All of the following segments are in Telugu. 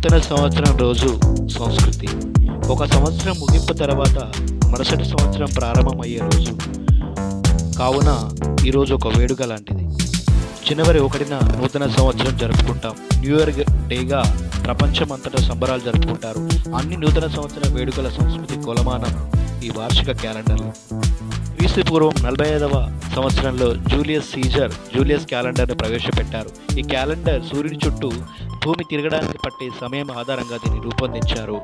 నూతన సంవత్సరం రోజు సంస్కృతి. ఒక సంవత్సరం ముగింపు తర్వాత మరుసటి సంవత్సరం ప్రారంభమయ్యే రోజు కావున ఈరోజు ఒక వేడుక లాంటిది. జనవరి 1న నూతన సంవత్సరం జరుపుకుంటాం. న్యూ ఇయర్ డేగా ప్రపంచమంతటా సంబరాలు జరుపుకుంటారు. అన్ని నూతన సంవత్సర వేడుకల సంస్కృతి కొలమానం ఈ వార్షిక క్యాలెండర్లు. క్రీస్తు పూర్వం 45వ సంవత్సరంలో జూలియస్ సీజర్ జూలియస్ క్యాలెండర్ను ప్రవేశపెట్టారు. ఈ క్యాలెండర్ సూర్యుని చుట్టూ భూమి తిరగడానికి పట్టే సమయం ఆధారంగా దీన్ని రూపొందించారు.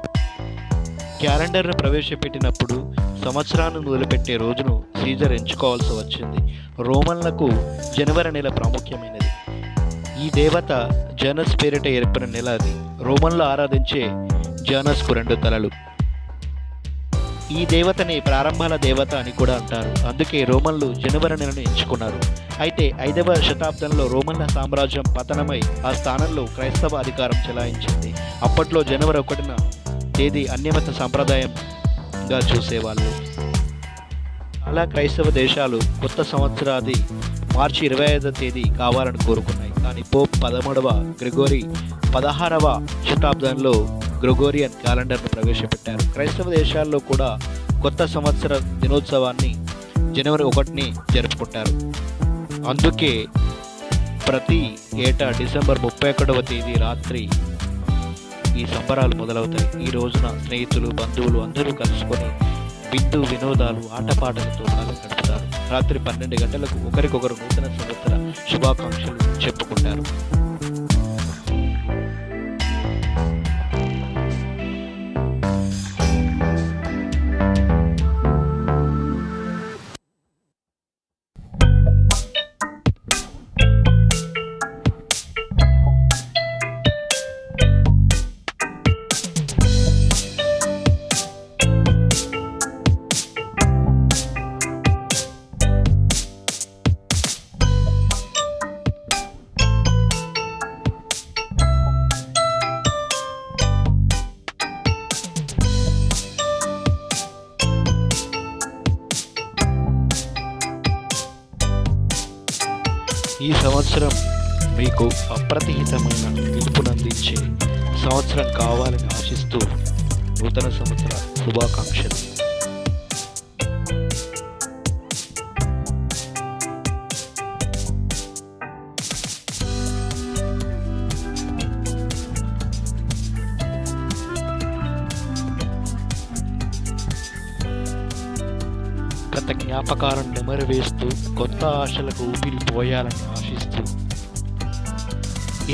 క్యాలెండర్ను ప్రవేశపెట్టినప్పుడు సంవత్సరాన్ని మొదలుపెట్టే రోజును సీజర్ ఎంచుకోవాల్సి వచ్చింది. రోమన్లకు జనవరి నెల ప్రాముఖ్యమైనది. ఈ దేవత జనస్ పేరిట ఏర్పడిన నెల అది. రోమన్లు ఆరాధించే జనస్కు 2 తలలు. ఈ దేవతని ప్రారంభాల దేవత అని కూడా అంటారు. అందుకే రోమన్లు జనవరి నెలను ఎంచుకున్నారు. అయితే 5వ శతాబ్దంలో రోమన్ల సామ్రాజ్యం పతనమై ఆ స్థానంలో క్రైస్తవ అధికారం చెలాయించింది. అప్పట్లో జనవరి 1న తేదీ అన్యమత సంప్రదాయంగా చూసేవాళ్ళు. చాలా క్రైస్తవ దేశాలు కొత్త సంవత్సరాది మార్చి 25వ తేదీ కావాలని కోరుకున్నాయి. కానీ పోప్ 13వ గ్రెగోరీ 16వ శతాబ్దంలో గ్రెగోరియన్ క్యాలెండర్ను ప్రవేశపెట్టారు. క్రైస్తవ దేశాల్లో కూడా కొత్త సంవత్సర దినోత్సవాన్ని జనవరి 1ని జరుపుకుంటారు. అందుకే ప్రతి ఏటా డిసెంబర్ 31వ తేదీ రాత్రి ఈ సంబరాలు మొదలవుతాయి. ఈ రోజున స్నేహితులు బంధువులు అందరూ కలుసుకొని విందు వినోదాలు ఆటపాటలతో కాలం గడుపుతారు. రాత్రి 12 గంటలకు ఒకరికొకరు నూతన సంవత్సర శుభాకాంక్షలు చెప్పుకుంటారు. ఈ సంవత్సరం మీకు అప్రతిహితమైన పిలుపునందించే సంవత్సరం కావాలని ఆశిస్తూ నూతన సంవత్సర శుభాకాంక్షలు. గత జ్ఞాపకాలను నెమరువేస్తూ కొత్త ఆశలకు ఊపిరి పోయాలని ఆశిస్తూ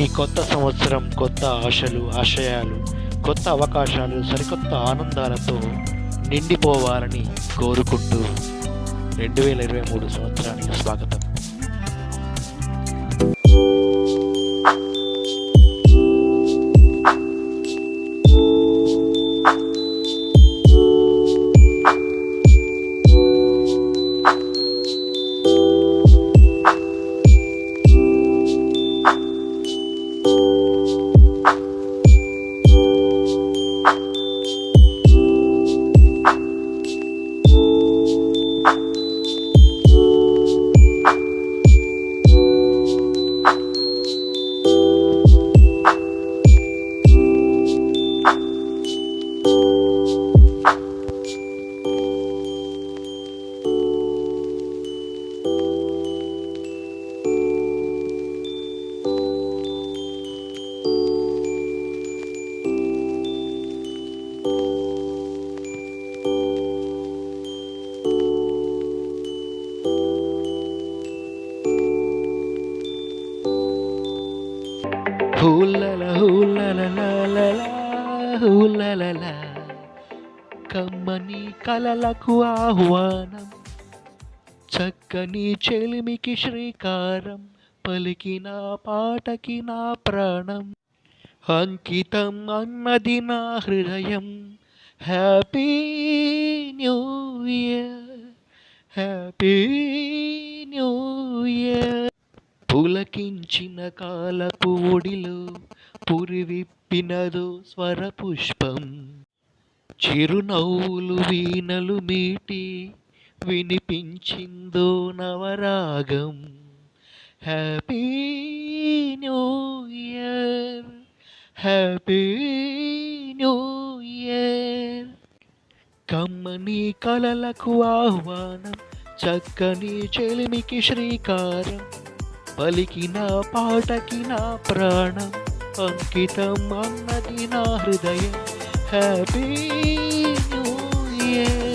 ఈ కొత్త సంవత్సరం కొత్త ఆశలు ఆశయాలు కొత్త అవకాశాలు సరికొత్త ఆనందాలతో నిండిపోవాలని కోరుకుంటూ 2023 సంవత్సరానికి స్వాగతం. కమ్మని కలలకు ఆహ్వానం చక్కని చెలిమికి శ్రీకారం పలికిన పాటకి నా ప్రాణం అంకితం అన్నది నా హృదయం. Happy new year, happy new year. పులకించిన కాలపు ఒడిలో పురివిప్పినదో స్వర పుష్పం చిరునవ్వులు వీణలు మీటి వినిపించిందో నవరాగం. Happy new year, happy new year. కమ్మని కలలకు ఆహ్వానం, చక్కని చెలిమికి శ్రీకారం, పలికిన పాటకి నా ప్రాణం అంకితం అన్నది నా హృదయం. Happy new year.